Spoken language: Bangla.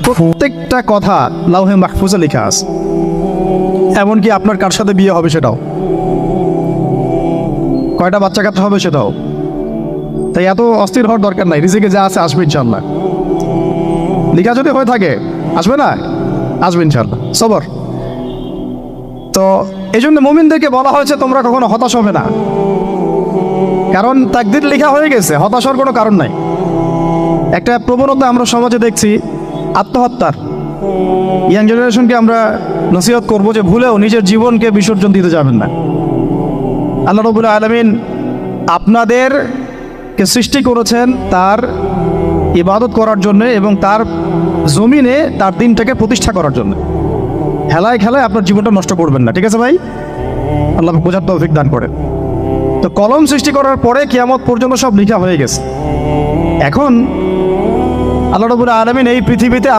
প্রত্যেকটা কথা লাউহে মাহফুজে লেখা আছে, এমনকি আপনার কার সাথে বিয়ে হবে সেটাও, কয়টা বাচ্চা কাচ্চা হবে সেটাও। তাই এত অস্থির হওয়ার দরকার নাই, রিজিকে যা আছে আসবে ইনশাল্লাহ। লেখা যদি হয়ে থাকে আসবে না, আসবে ইনশাল্লাহ, সবর। তো এই জন্য মুমিনদেরকে বলা হয়েছে তোমরা কখনো হতাশ হবে না, কারণ তাকদীর লেখা হয়ে গেছে, হতাশ হওয়ার কোনো কারণ নাই। একটা প্রবণতা আমরা সমাজে দেখছি আত্মহত্যার। ইয়াং জেনারেশনকে আমরা নসিহত করবো যে ভুলেও নিজের জীবনকে বিসর্জন দিতে যাবেন না। আল্লাহ রাব্বুল আলামিন আপনাদেরকে সৃষ্টি করেছেন তার ইবাদত করার জন্য এবং তার জমিনে তার দিনটাকে প্রতিষ্ঠা করার জন্য। হেলায় খেলায় আপনার জীবনটা নষ্ট করবেন না, ঠিক আছে ভাই? আল্লাহ বোঝার তৌফিক দান করেন। তো কলম সৃষ্টি করার পরে কিয়ামত পর্যন্ত সব লেখা হয়ে গেছে। এখন আল্লাহ রাব্বুল আলামিন এই পৃথিবীতে